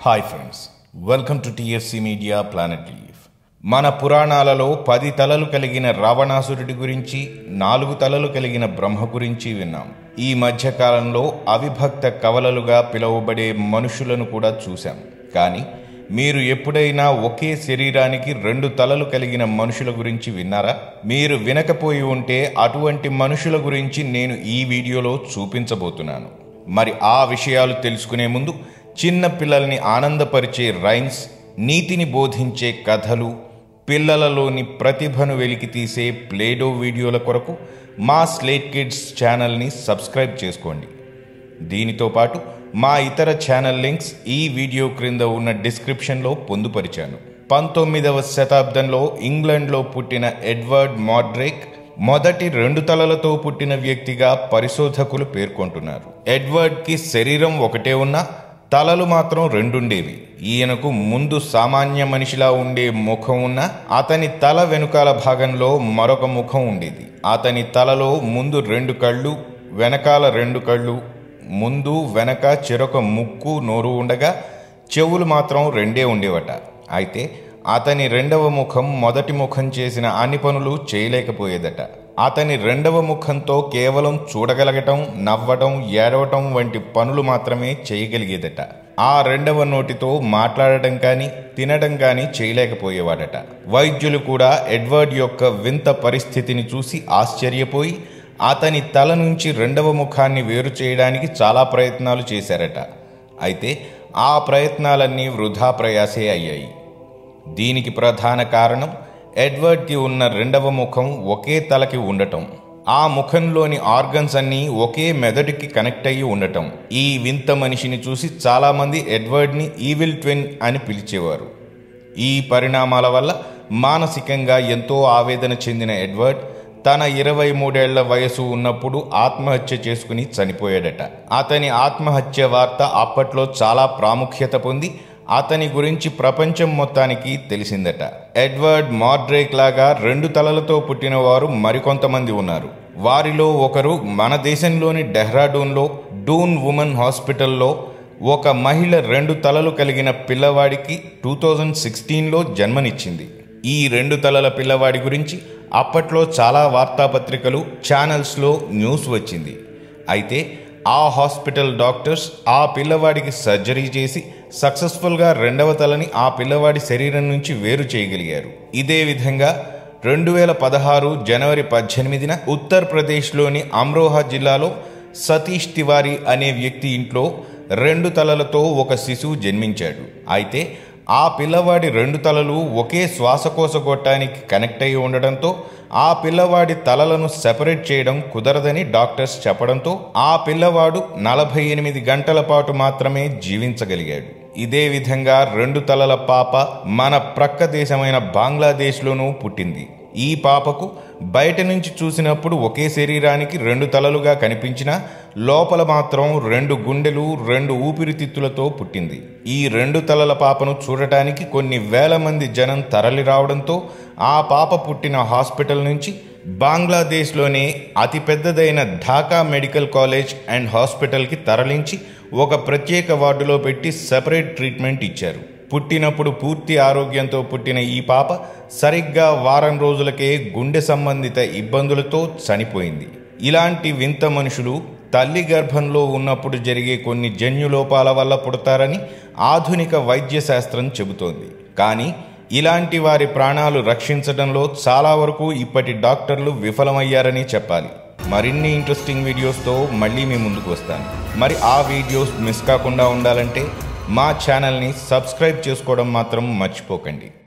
Hi friends, welcome to TFC media planet leaf. మన పురాణాలలో 10 తలలు కలిగిన రావణాసురుడి గురించి, 4 తలలు కలిగిన బ్రహ్మ గురించి విన్నాం. ఈ మధ్యకాలంలో అవిభక్త కవలలుగా పిలువబడే మనుషులను కూడా చూశాం. కానీ మీరు ఎప్పుడైనా ఒకే శరీరానికి 2 తలలు కలిగిన మనుషుల గురించి విన్నారా? మీరు వినకపోయి ఉంటే అటువంటి మనుషుల గురించి నేను ఈ వీడియోలో చూపించబోతున్నాను. మరి ఆ విషయాలు తెలుసుకునే ముందు చిన్న పిల్లల్ని ఆనందపరిచే రైమ్స్, నీతిని బోధించే కథలు, పిల్లలలోని ప్రతిభను వెలికితీసే ప్లేడో వీడియోల కొరకు మా స్లేట్ కిడ్స్ ఛానల్ని సబ్స్క్రైబ్ చేసుకోండి. దీనితో పాటు మా ఇతర ఛానల్ లింక్స్ ఈ వీడియో క్రింద ఉన్న డిస్క్రిప్షన్లో పొందుపరిచాను. 19వ శతాబ్దంలో ఇంగ్లాండ్లో పుట్టిన ఎడ్వర్డ్ మోర్డ్రేక్ మొదటి 2 తలలతో పుట్టిన వ్యక్తిగా పరిశోధకులు పేర్కొంటున్నారు. ఎడ్వర్డ్కి శరీరం ఒకటే ఉన్నా తలలు మాత్రం 2 ఉండేవి. ఈయనకు ముందు సామాన్య మనిషిలా ఉండే ముఖం ఉన్న అతని తల వెనుకాల భాగంలో మరొక ముఖం ఉండేది. అతని తలలో ముందు 2 కళ్ళు, వెనకాల 2 కళ్ళు, ముందు వెనక చెరొక ముక్కు, నోరు ఉండగా చెవులు మాత్రం 2 ఉండేవట. అయితే అతని 2వ ముఖం మొదటి ముఖం చేసిన అన్ని పనులు చేయలేకపోయేదట. అతని 2వ ముఖంతో కేవలం చూడగలగటం, నవ్వటం, ఏడవటం వంటి పనులు మాత్రమే చేయగలిగేదట. ఆ 2వ నోటితో మాట్లాడటం కానీ తినడం కానీ చేయలేకపోయేవాడట. వైద్యులు కూడా ఎడ్వర్డ్ యొక్క వింత పరిస్థితిని చూసి ఆశ్చర్యపోయి అతని తల నుంచి 2వ ముఖాన్ని వేరు చేయడానికి చాలా ప్రయత్నాలు చేశారట. అయితే ఆ ప్రయత్నాలన్నీ వృధా ప్రయాసే అయ్యాయి. దీనికి ప్రధాన కారణం ఎడ్వర్డ్కి ఉన్న 2వ ముఖం ఒకే తలకి ఉండటం. ఆ ముఖంలోని ఆర్గన్స్ అన్నీ ఒకే మెదడుకి కనెక్ట్ అయ్యి ఉండటం. ఈ వింత మనిషిని చూసి చాలామంది ఎడ్వర్డ్ని ఈవిల్ ట్విన్ అని పిలిచేవారు. ఈ పరిణామాల వల్ల మానసికంగా ఎంతో ఆవేదన చెందిన ఎడ్వర్డ్ తన 23 ఏళ్ల వయసు ఉన్నప్పుడు ఆత్మహత్య చేసుకుని చనిపోయాడట. అతని ఆత్మహత్య వార్త అప్పట్లో చాలా ప్రాముఖ్యత పొంది అతని గురించి ప్రపంచం మొత్తానికి తెలిసిందట. ఎడ్వర్డ్ మోర్డ్రేక్ లాగా 2 తలలతో పుట్టిన వారు మరికొంతమంది ఉన్నారు. వారిలో ఒకరు మన దేశంలోని డెహ్రాడూన్లో డూన్ ఉమెన్ హాస్పిటల్లో ఒక మహిళ 2 తలలు కలిగిన పిల్లవాడికి 2016లో జన్మనిచ్చింది. ఈ 2 తలల పిల్లవాడి గురించి అప్పట్లో చాలా వార్తాపత్రికలు, ఛానల్స్లో న్యూస్ వచ్చింది. అయితే ఆ హాస్పిటల్ డాక్టర్స్ ఆ పిల్లవాడికి సర్జరీ చేసి సక్సెస్ఫుల్గా 2వ తలని ఆ పిల్లవాడి శరీరం నుంచి వేరు చేయగలిగారు. ఇదే విధంగా 2016 జనవరి 18న ఉత్తరప్రదేశ్లోని అమ్రోహా జిల్లాలో సతీష్ తివారీ అనే వ్యక్తి ఇంట్లో 2 తలలతో ఒక శిశువు జన్మించాడు. అయితే ఆ పిల్లవాడి 2 తలలు ఒకే శ్వాసకోశ గొట్టానికి కనెక్ట్ అయి ఉండడంతో ఆ పిల్లవాడి తలలను సెపరేట్ చేయడం కుదరదని డాక్టర్స్ చెప్పడంతో ఆ పిల్లవాడు 48 గంటల పాటు మాత్రమే జీవించగలిగాడు. ఇదే విధంగా 2 తలల పాప మన ప్రక్క దేశమైన బంగ్లాదేశ్లోనూ పుట్టింది. ఈ పాపకు బయట నుంచి చూసినప్పుడు ఒకే శరీరానికి 2 తలలుగా కనిపించినా లోపల మాత్రం 2 గుండెలు, 2 ఊపిరితిత్తులతో పుట్టింది. ఈ 2 తలల పాపను చూడటానికి కొన్ని వేల మంది జనం తరలి రావడంతో ఆ పాప పుట్టిన హాస్పిటల్ నుంచి బంగ్లాదేశ్లోనే అతిపెద్దదైన ఢాకా మెడికల్ కాలేజ్ అండ్ హాస్పిటల్కి తరలించి ఒక ప్రత్యేక వార్డులో పెట్టి సెపరేట్ ట్రీట్మెంట్ ఇచ్చారు. పుట్టినప్పుడు పూర్తి ఆరోగ్యంతో పుట్టిన ఈ పాప సరిగ్గా వారం రోజులకే గుండె సంబంధిత ఇబ్బందులతో చనిపోయింది. ఇలాంటి వింత మనుషులు తల్లి గర్భంలో ఉన్నప్పుడు జరిగే కొన్ని జన్యులోపాల వల్ల పుడతారని ఆధునిక వైద్య శాస్త్రం చెబుతోంది. కానీ ఇలాంటి వారి ప్రాణాలు రక్షించడంలో చాలా వరకు ఇప్పటి డాక్టర్లు విఫలమయ్యారని చెప్పాలి. మరిన్ని ఇంట్రెస్టింగ్ వీడియోస్తో మళ్ళీ మీ ముందుకు వస్తాను. మరి ఆ వీడియోస్ మిస్ కాకుండా ఉండాలంటే మా ఛానల్ని సబ్స్క్రైబ్ చేసుకోవడం మాత్రం మర్చిపోకండి.